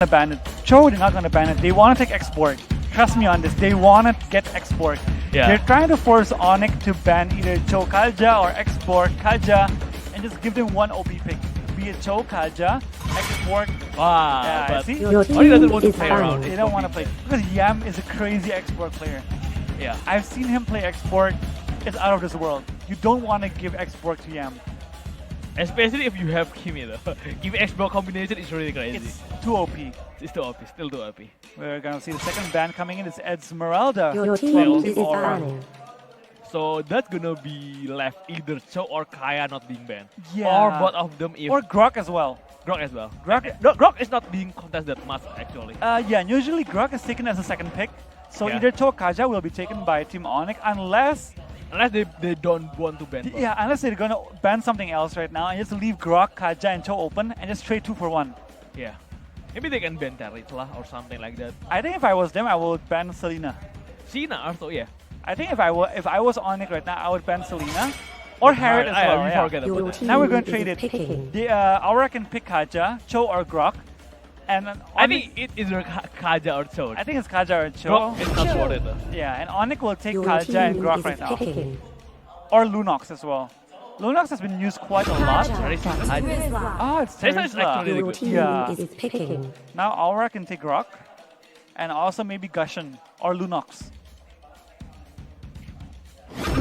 to ban it. Cho, they're not going to ban it. They want to take export. Trust me on this. They want to get export. Yeah. They're trying to force ONIC to ban either Cho Kalja or export Kalja and just give them one OP pick. Be it Cho Kalja, export. Wow. Yeah, But see? Oni doesn't want to play around. They don't want to play. Because Yam is a crazy export player. Yeah. I've seen him play export. It's out of this world. You don't want to give export to Yam. Especially if you have Kimi though. Kimi X-Ball combination is really crazy. It's too OP. It's too OP, still too OP. We're going to see the second ban coming in. It's Esmeralda. Your from team Team is Aura. banning. So that's gonna be left either Cho or Kaya not being banned. Yeah. Or both of them if Or Grok as well. Grok as well. Grok- Grok is not being contested much actually. Yeah, and usually Grok is taken as a second pick. So Yeah. either Cho Kaja will be taken by Team ONIC unless Unless they don't want to ban both. unless they're gonna ban something else right now and just leave Grok, Kaja, and Cho open and just trade 2-for-1. Yeah. Maybe they can ban Taritla or something like that. I think if I was them, I would ban Selena. Cena also, yeah. I think if I was ONIC right now, I would ban Selena or Harriet as well. We yeah. forget about Your that. team Now we're going to is trade it. picking. The Aura can pick Kaja, Cho or Grok, and then I ONIC- think it is either Kaja or Cho. I think it's Kaja or Cho. Grok is not worth it though. Yeah, and ONIC will take Your Kaja and team Grok is right now. picking. Or Lunox as well. Lunox has been used quite a lot. Kaja. Oh, it's Teresa is Teresa. actually really Your good. team Yeah. is picking. Now Aura can take Grok. And also maybe Gushen or Lunox.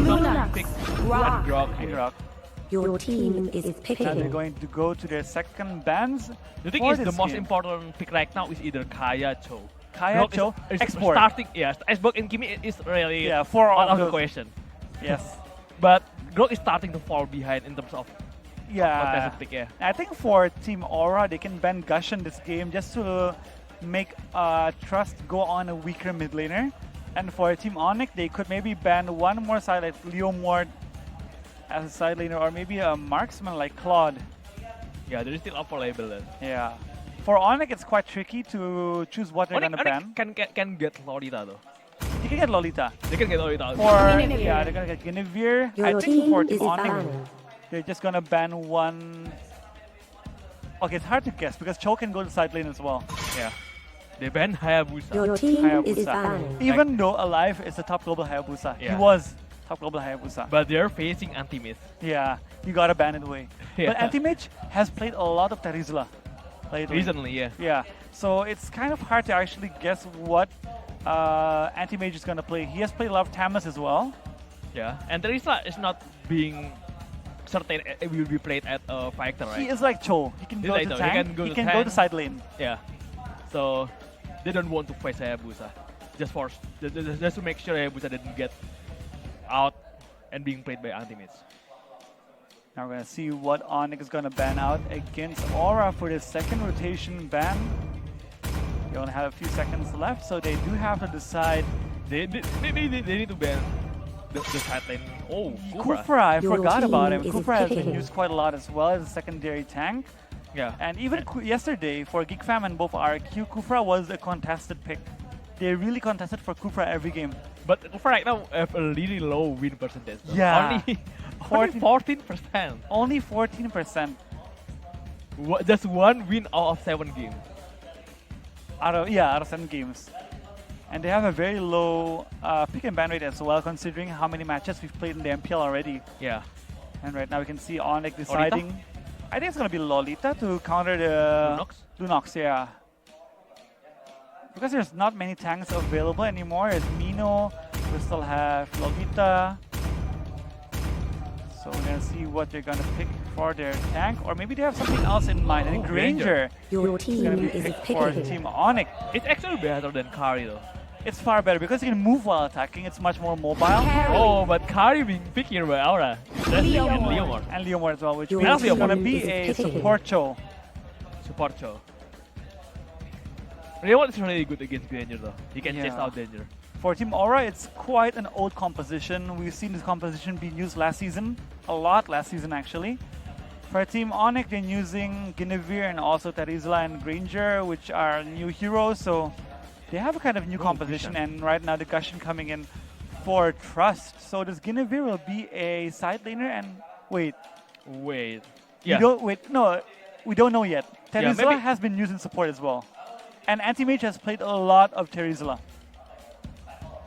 Lunox pick and Grok. And Grok. Your team is Now they're picking. going to go to their second bans. The thing for is, the this most game. important pick right now is either Kaya, Cho. Kaya, Grok Cho, is export. starting, yeah, Xbox and Kimi is really Yeah, four out of of the those. question. Yes. But Grok is starting to fall behind in terms of Yeah. contested pick, yeah. I think for Team Aura, they can ban Gushen this game just to make Trust go on a weaker mid laner. And for Team ONIC, they could maybe ban one more side like Leomord as a side laner or maybe a marksman like Claude. Yeah, there is still up for label then. Yeah. For ONIC, it's quite tricky to choose what they're going to ban. Can get Lolita though. You can get Lolita. They can get Lolita. For, yeah, they're going to get Guinevere. I Your think for team Team is ONIC, banning. they're just going to ban one. Okay, it's hard to guess because Cho can go to side lane as well. Yeah. They ban Hayabusa. Your team is Hayabusa. banning. Even though Alive is the top global Hayabusa. Yeah. He was top global Hayabusa. But they're facing anti-myth. Yeah, you gotta ban it away. Yeah. But Anti-Mage has played a lot of Terizla lately. Recently, yeah. Yeah, so it's kind of hard to actually guess what Anti-Mage is gonna play. He has played a lot of Tamas as well. Yeah. And Teresa is not being certain it will be played at a fighter, right? He is like Cho. He can He's go like to Cho. He tank. can go He to can go tank. to side lane. Yeah. So they don't want to face Hayabusa. Just to make sure Hayabusa didn't get out and being played by anti-myths. Now we're gonna see what ONIC is gonna ban out against Aura for the second rotation ban. They only have a few seconds left, so they do have to decide. They need to ban the side lane. Oh, Kufra. Kufra, I Your forgot about him. team is Kufra has been picking. used quite a lot as well as a secondary tank. Yeah. And even yesterday for Geek Fam and both RQ, Kufra was a contested pick. They really contested for Kufra every game. But Kufra right now have a really low win percentage. though. Yeah. Only 14%. Only 14% Just one win out of 7 games. out of 7 games. And they have a very low pick and ban rate as well, considering how many matches we've played in the MPL already. Yeah. And right now we can see ONIC deciding. I think it's gonna be Lolita to counter the Lunox? Lunox, yeah. Because there's not many tanks available anymore. There's Mino, we still have Lolita. So we're gonna see what they're gonna pick for their tank, or maybe they have something else in mind. I think Granger Your is gonna team be is picked for picking. Team ONIC. It's actually better than Kari though. It's far better because you can move while attacking. It's much more mobile. Oh, but Kari being picked here by Aura. That's and Leomord. And Leomord as well, which Your means it's gonna team be is a picking. support show. Support Cho. Leomord is really good against Danger though. He can chase Yeah. out Danger. For Team Aura, it's quite an old composition. We've seen this composition being used last season, a lot last season actually. For Team ONIC, they're using Guinevere and also Terizla and Granger, which are new heroes, so they have a kind of new composition. Gushen. And right now the Gushen coming in for Trust. So this Guinevere will be a side laner and wait, Wait. we don't know yet. Yeah, Terizla maybe- has been used in support as well. And Anti-Mage has played a lot of Terizla.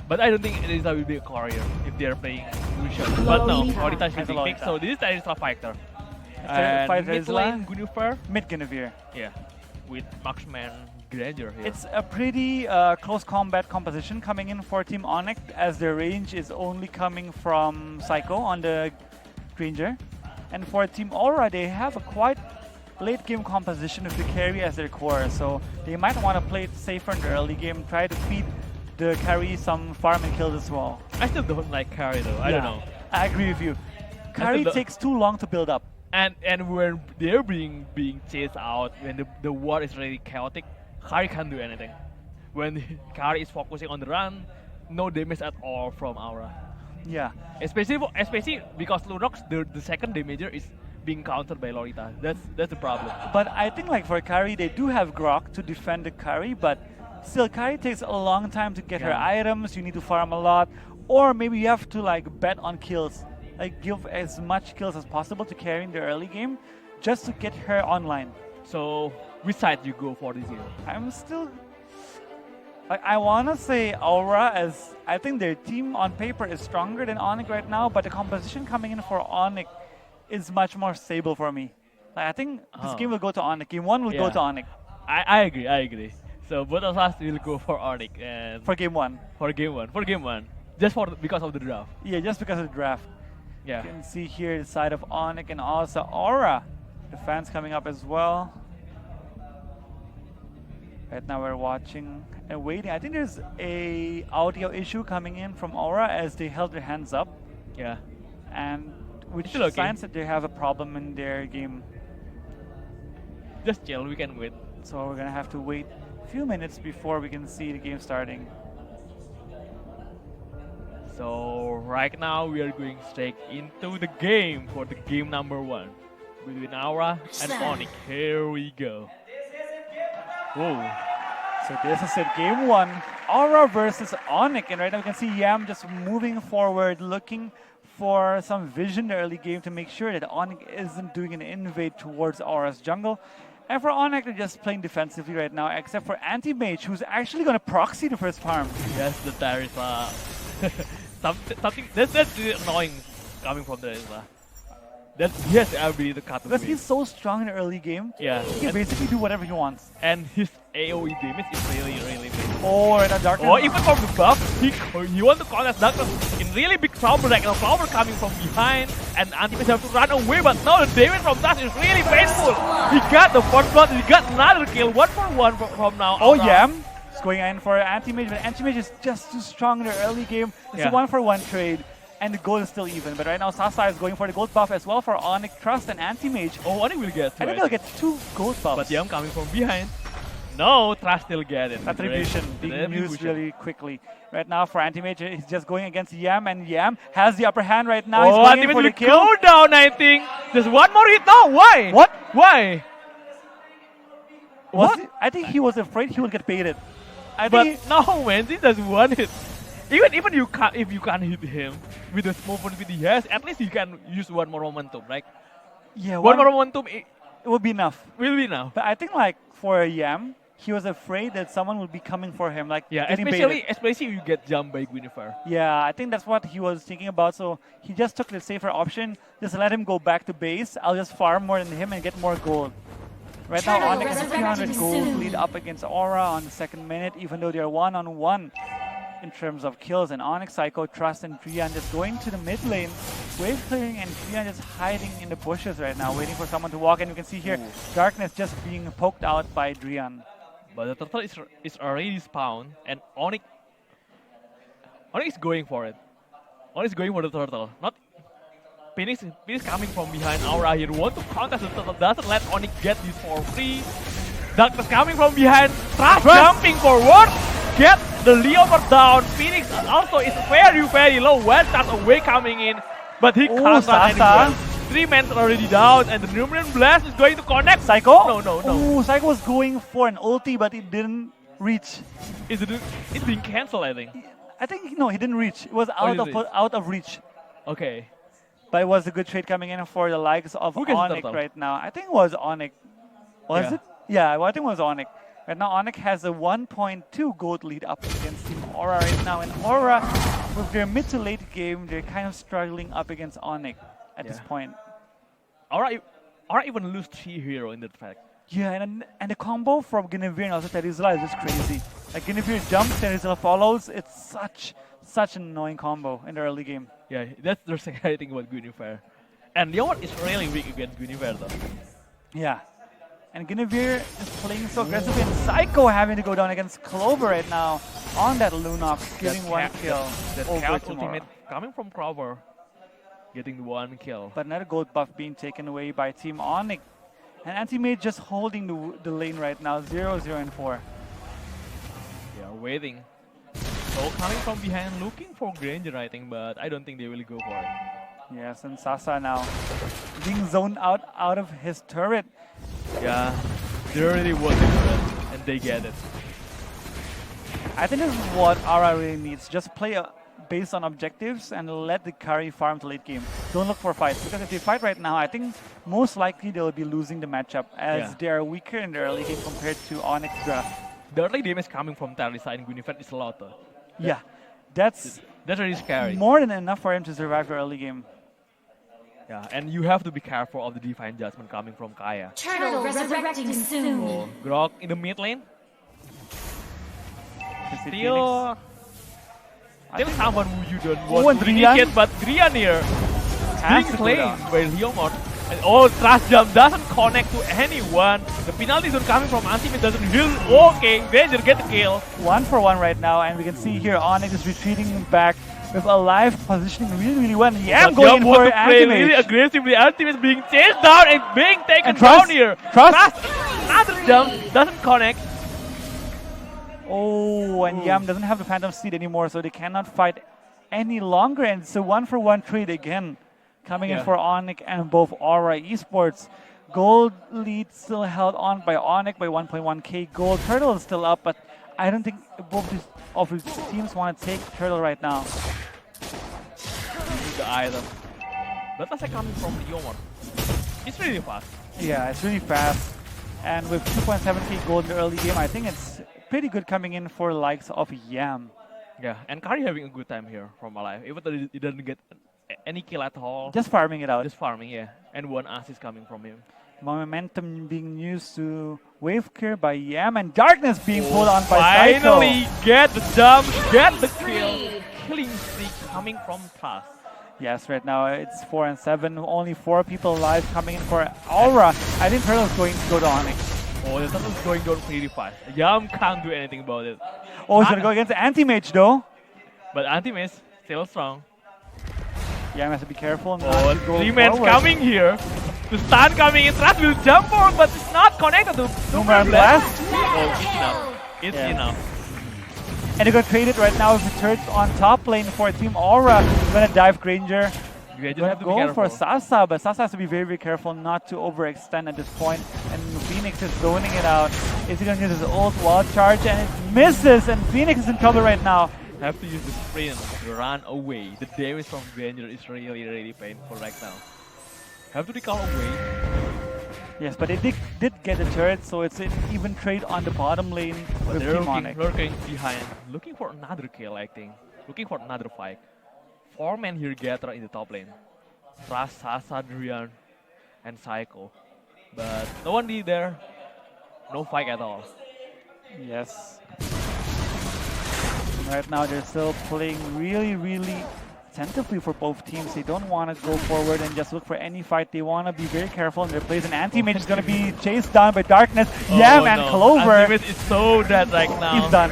But I don't think Terizla will be a courier if they're playing Lucian. But no, Lolita. Lolita is Has a being picked, Lolita. so this is Terizla fighter. Fight Mid Terizla. lane Guinevere, Mid Guinevere. yeah, with Marksman Granger here. It's a pretty close combat composition coming in for Team ONIC, as their range is only coming from Psycho on the Granger. And for Team Aura, they have a quite late game composition with the carry as their core, so they might want to play it safer in the early game, try to feed the carry some farm and kills as well. I still don't like carry though. I don't Yeah, know. I agree with you. Carry the- takes too long to build up. And when they're being chased out, when the war is really chaotic, carry can't do anything. When carry is focusing on the run, no damage at all from Aura. Yeah. Especially because Lunox, the second damager is being countered by Lolita. That's the problem. But I think like for carry, they do have Grok to defend the carry, but still carry takes a long time to get her Yeah. items. You need to farm a lot, or maybe you have to like bet on kills, like give as much kills as possible to carry in the early game, just to get her online. So which side you go for this year? I'm still. I want to say Aura, as I think their team on paper is stronger than ONIC right now, but the composition coming in for ONIC is much more stable for me. Like, I think this Oh. game will go to ONIC. Game 1 will go Yeah. to ONIC I agree. So both of us will go for ONIC and for game 1. for game one. Just because of the draft. Yeah, just because of the draft. Yeah. You can see here the side of ONIC and also Aura. The fans coming up as well. Right now we're watching and waiting. I think there's a audio issue coming in from Aura as they held their hands up, Yeah. and which Still okay. signs that they have a problem in their game. Just chill, we can wait. So we're gonna have to wait a few minutes before we can see the game starting. So right now we are going straight into the game for the game number 1 between Aura and ONIC. Here we go. Whoa. So this is it, game 1, Aura versus ONIC, and right now we can see Yam just moving forward, looking for some vision in the early game to make sure that ONIC isn't doing an invade towards Aura's jungle. And for ONIC, they're just playing defensively right now, except for Anti-Mage, who's actually going to proxy the first farm. Yes, the Terizla. something that's really annoying coming from Terizla. That he has the ability to cut the Because wave. he's so strong in the early game, Yeah. he can basically do whatever he wants. And his AoE damage is really big. Or in a darkness. Or even from the buff, he want to contest Darkness in really big trouble, like a flower coming from behind, and Anti-Mage have to run away, but now the damage from that is really painful. He got the first blood, he got another kill, 1-for-1 from now. Oh, Aura. Yam is going in for Anti-Mage, but Anti-Mage is just too strong in the early game. It's Yeah. a 1-for-1 trade, and the gold is still even. But right now, Sasa is going for the gold buff as well for ONIC Trust and Anti-Mage. Oh, ONIC will get I think to they'll it. get 2 gold buffs. But Yam coming from behind. No, Trust still get it. Attribution The being used Retribution. really quickly. Right now for Anti-Mage, he's just going against Yam, and Yam has the upper hand right now. Oh, He's going in Anti-Mage for will the kill. go down, I think. Just one more hit. No, why? What? Why? Was What? he- I think he was afraid he would get baited. I But think no, man, this does one hit. Even you can't, if you can't hit him with the small movement he has, at least you can use one more momentum, right? yeah, One more momentum, it it would be enough. will be now. But I think like for Yam, he was afraid that someone would be coming for him, like Yeah, getting especially baited. especially if you get jumped by Guinevere. Yeah, I think that's what he was thinking about. So he just took the safer option. Just let him go back to base. I'll just farm more than him and get more gold. Right now, Turtle ONIC has resurrected 300 gold soon. lead up against Aura on the second minute, even though they're one-on-one in terms of kills. And ONIC, Psycho, Trust, and Trian just going to the mid lane, wave clearing, and Trian just hiding in the bushes right now, waiting for someone to walk. And you can see here, Darkness just being poked out by Drian. But the turtle is already spawned, and ONIC is going for it. ONIC is going for the turtle. Not Phoenix coming from behind Aura here. Want to contest the turtle, doesn't let ONIC get this for free. Darkness coming from behind, Trust jumping forward, get the Leopold down. Phoenix also is very low. One touch away coming in, but he can't run Sasa. anywhere. 3 men already down, and the Numeran Blast is going to connect. Psycho? No. Ooh, Psycho was going for an ulti, but it didn't reach. It's being cancelled, I think. I think, no, he didn't reach. It was didn't reach. out of reach. Okay. But it was a good trade coming in for the likes of Who gets the ONIC turtle? right now. I think it was ONIC. Was Yeah. it? Yeah, well, I think it was ONIC. Right now, ONIC has a 1.2 gold lead up against Team Aura right now. And Aura, with their mid to late game, they're kind of struggling up against ONIC at this point. Aura even lose 3 hero in that fact. Yeah, and the combo from Guinevere and also Terizla is just crazy. Like Guinevere jumps, Terizla follows. It's such an annoying combo in the early game. Yeah, that's the scary thing about Guinevere. And Leomord is really weak against Guinevere though. Yeah. And Guinevere is playing so aggressively, and Psycho having to go down against Clover right now on that Lunox, getting one kill. That over chaos tomorrow. ultimate coming from Clover, getting 1 kill. But another gold buff being taken away by Team ONIC. And Anti-Mage just holding the lane right now, 0, 0, and 4. Yeah, waiting. So coming from behind, looking for Granger, I think, but I don't think they will go for it. Yes, and Sasa now being zoned out of his turret. Yeah, they really want it, and they get it. I think this is what Aura really needs. Just play based on objectives and let the carry farm to late game. Don't look for fights, because if they fight right now, I think most likely they'll be losing the matchup as they are weaker in the early game compared to ONIC's draft. The early damage coming from Terizla and Guinevere is a lot though. Yeah, that's really scary. more than enough for him to survive the early game. Yeah, and you have to be careful of the Divine Judgment coming from Kaya. Turtle resurrecting soon. So, Grok in the mid lane. Still, Still someone who you don't Oh, want and to Drian? initiate, but Drian here Has being to go played down. by Leomord. And Trust Jump doesn't connect to anyone. The penalty zone coming from Antimate doesn't heal. Okay, Granger get the kill. 1-for-1 right now, and we can see here ONIC is retreating back with a live positioning really well. Yeah, I'm going in want for to play really Anti-Mage. aggressively. Antimate is being chased down and being taken And Trust- down here. Trust- Another jump doesn't connect. Oh, and Yam doesn't have the Phantom Seed anymore, so they cannot fight any longer. And it's a 1-for-1 trade again, coming in for ONIC and both Aura Esports. Gold lead still held on by ONIC by 1.1k gold. Turtle is still up, but I don't think both of his teams want to take Turtle right now. The item. But that's coming from Leomord. It's really fast. Yeah, it's really fast. And with 2.7k gold in the early game, I think it's pretty good coming in for likes of Yam. Yeah, and Kari having a good time here from Alive. Even though he doesn't get any kill at all. Just farming it out. Just farming, yeah. And 1 assist coming from him. Momentum being used to wave clear by Yam, and Darkness being pulled on by Psycho. Finally get the jump, get the kill. Killing streak coming from Trust. Yes, right now it's 4 and 7. Only 4 people alive coming in for Aura. I think Turtle's going to go to ONIC. Oh, the turtle's going down pretty fast. Yam can't do anything about it. Oh, he's going to go against the Anti-Mage though. But Anti-Mage still strong. Yam has to be careful. Not Oh, to go 3 men forward. coming here. The stun coming in. Trust will jump forward, but it's not connected to Boomerang Blast. Oh, it's enough. It's Yeah. enough. And they're going to trade it right now with the turret on top lane for Team Aura. Going to dive Granger. You just Going have to to be go careful. for Sasa, but Sasa has to be very careful not to overextend at this point. And Phoenix is zoning it out. Is he going to use his ult wall charge? And it misses, and Phoenix is in trouble right now. Have to use the sprint to run away. The damage from Granger is really painful right now. Have to recall away. Yes, but they did get the turret, so it's an even trade on the bottom lane But with they're Team looking, ONIC. lurking behind, looking for another kill, I think. Looking for another fight. 4 men here gather in the top lane. Trust, Sasa, Drian, and Psycho. But no one did there. No fight at all. Yes. Right now they're still playing really attentively for both teams. They don't want to go forward and just look for any fight. They want to be very careful in their plays. And Anti-Mage is going to be chased down by Darkness. Yam and Clover. Anti-Mage is so dead right now. He's done.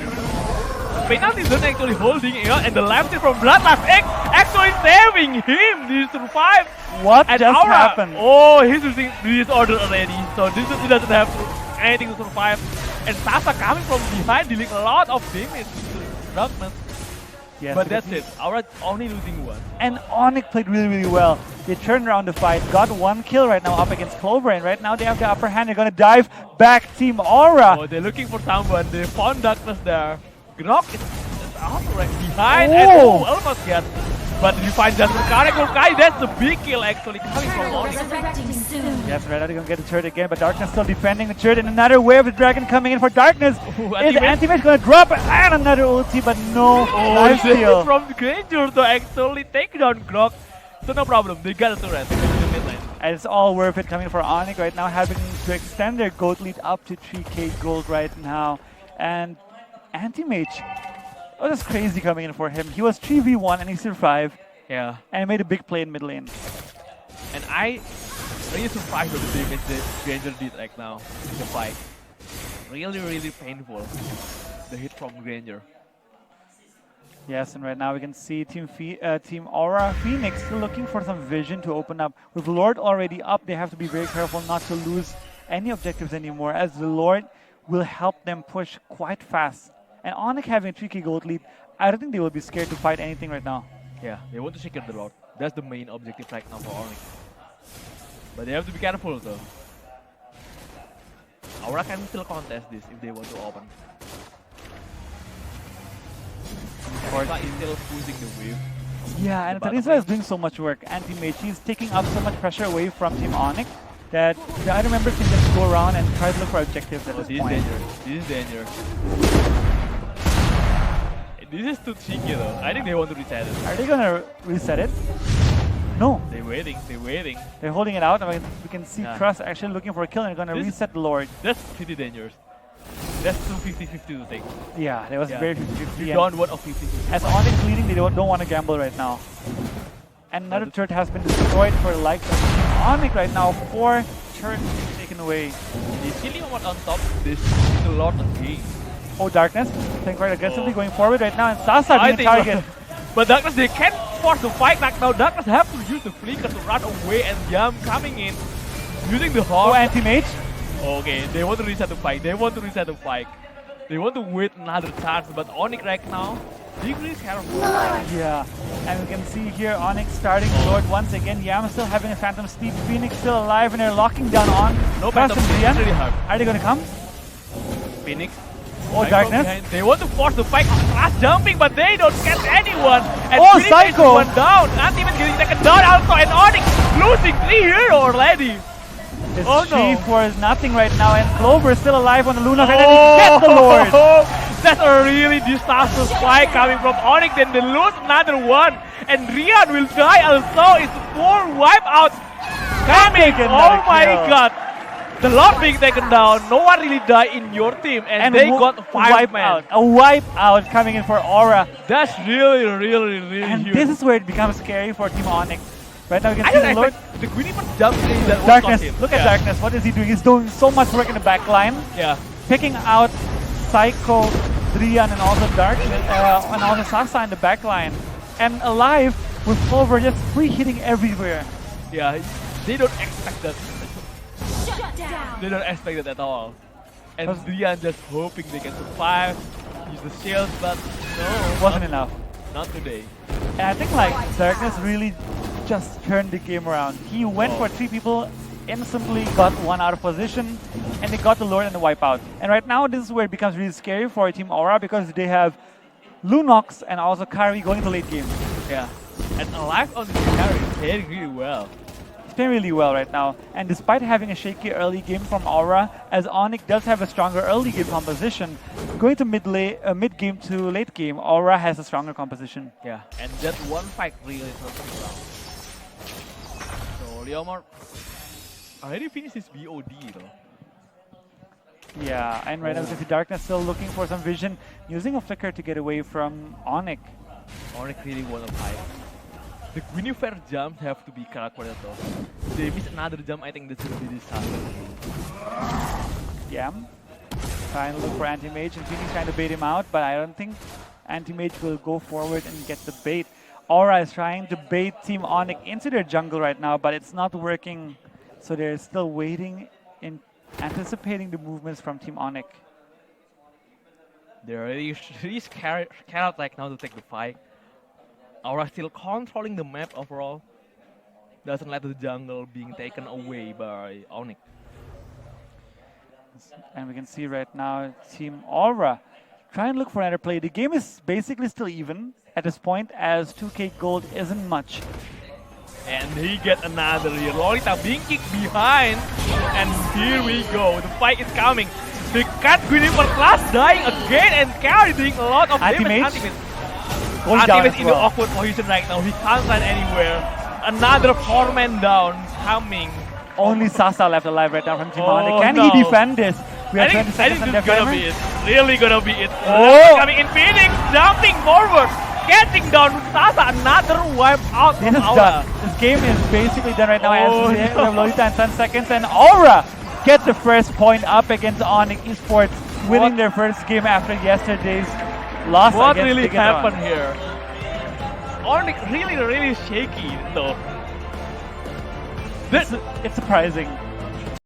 Penalty zone actually holding it, and the left side from Bloodlust actually saving him. He survived. What And just Aura, happened? oh, he's using disorder already. So this he doesn't have anything to survive. And Sasa coming from behind, dealing a lot of damage to Darkness. Yes, But because that's it. Aura only losing 1. And ONIC played really well. They turned around the fight, got 1 kill right now up against Clover, and right now they have the upper hand. They're going to dive back Team Aura. Oh, they're looking for someone. They found Darkness there. Grok is also right behind Oh. and almost get But you find just Kai, that's the big kill actually coming from ONIC. Resurrecting soon. Yes, right now they're gonna get the turret again, but Darkness still defending the turret, and another wave of Dragon coming in for Darkness. Ooh, Is the anti-mage. anti-mage gonna drop and another ulti, but no life This steal. from the Granger to actually take down Grok. So no problem, they got a turret. They got the mid lane. And it's all worth it coming for ONIC right now, having to extend their gold lead up to 3k gold right now. And anti-mage, oh, that's crazy coming in for him. He was 3v1 and he survived, Yeah. and he made a big play in mid lane. And I really surprised with the damage that Granger did right now in the fight. Really, really painful. The hit from Granger. Yes, and right now we can see Team Aura Phoenix still looking for some vision to open up. With Lord already up, they have to be very careful not to lose any objectives anymore, as the Lord will help them push quite fast. And ONIC having a 3k gold lead, I don't think they will be scared to fight anything right now. Yeah, they want to secure the Lord. That's the main objective right now for ONIC. But they have to be careful though. Aura can still contest this if they want to open. Teresa is still pushing the wave. Yeah, and The bottom Teresa is doing so much work. Anti-mage, she's taking up so much pressure away from Team ONIC that the other members can just go around and try to look for objectives at Oh, this this is point. dangerous. This is dangerous. This is too cheeky though. I think they want to reset it. Are they gonna reset it? No, They're waiting. They're waiting. they're holding it out. I mean, we can see Yeah. Trust actually looking for a kill and they're gonna This- reset the Lord. That's pretty dangerous. That's too 50-50 to take. Yeah, that was Yeah. very 50-50. You and don't want a 50-50. As ONIC leading, they don't want to gamble right now. And another turret has been destroyed for the likes of ONIC right now. 4 turrets taken away. He's killing one on top. This is a lot again. Oh, Darkness playing quite aggressively, Oh. going forward right now, and Sasa being a target. But Darkness, they can't force the fight back now. Darkness have to use the flicker to run away and jump coming in. Using the Oh, hawk. anti-mage. Okay, they want to reset the fight. They want to reset the fight. They want to wait another chance. But ONIC right now, being really careful. Yeah, and we can see here ONIC starting Lord once again. Yam still having a Phantom Steed. Phoenix still alive, and they're locking down on No Trust Phantom and Steed, Brian. it's really hard. Are they gonna come? Phoenix. Oh, Psycho Darkness. behind. They want to force the fight. Last jumping, but they don't catch anyone. And Oh, Phoenix is Psycho. one down. Not even getting taken down also. And ONIC losing 3 heroes already. It's Oh, no. 3 for nothing right now, and Clover is still alive on the Luna, and then he gets the Lord. That's a really disastrous fight coming from ONIC. Then they lose another one. And Rian will die also. It's 4 wipeouts coming. Taken Oh another my kill. god. The Lord being taken down. No one really died in your team. And they got 5 wipe men. out. A wipe out coming in for Aura. That's really, really, really And huge. this is where it becomes scary for Team ONIC. Right now we can I see don't the Lord. expect the Queenie first jump in that Darkness, was not him. look at Yeah. Darkness. What is he doing? He's doing so much work in the back line. Yeah. Picking out Psycho, Drian, and also Darkness, and also Sasa in the back line. And alive with Clover just free hitting everywhere. Yeah. They don't expect that. Shut down. They don't expect that at all. And Was- Drian just hoping they can survive, use the shield, but no. Wasn't not, enough. Not today. And I think like Darkness really just turned the game around. He went for 3 people, instantly got 1 out of position, and they got the Lord and the wipeout. And right now this is where it becomes really scary for Team Aura because they have Lunox and also Kari going to late game. Yeah. And Alive on the carry is playing really well. It's playing really well right now. And despite having a shaky early game from Aura, as ONIC does have a stronger early game composition, going to mid game to late game, Aura has a stronger composition. Yeah. And that one fight really turned things around. So Leomar already finished his BOD though. Yeah, and right now we can see Darkness still looking for some vision, using a flicker to get away from ONIC. ONIC really want to fight. The Guinevere jumps have to be calculated though. They miss another jump, I think this will be disaster. Yam trying to look for Anti-Mage, and Phoenix trying to bait him out, but I don't think Anti-Mage will go forward and get the bait. Aura is trying to bait Team ONIC into their jungle right now, but it's not working. So they're still waiting in anticipating the movements from Team ONIC. They're really scared right now to take the fight. Aura still controlling the map overall. Doesn't let the jungle being taken away by ONIC. And we can see right now Team Aura try and look for another play. The game is basically still even at this point, as 2k gold isn't much. And he get another here. Lolita being kicked behind. And here we go. The fight is coming. The cat Guinevere class dying again and Carry doing a lot of damage. Anti-mage going down Anti-mage as in the well. awkward position right now. He can't run anywhere. Another 4-man down coming. Only Sasa left alive right now from Team Oh, ONIC. Can no. he defend this? We I have 20 think seconds on this their is gonna timer. be it. Really gonna be it. Oh! Coming in Phoenix, jumping forward, getting down Sasa. Another wipe out This from is Aura. done. This game is basically done right now. Oh, As we no. have Lolita in 10 seconds, and Aura get the first point up against ONIC Esports, winning What? their first game after yesterday's loss. What against really Tigatron. happened here? ONIC really shaky though. It's surprising.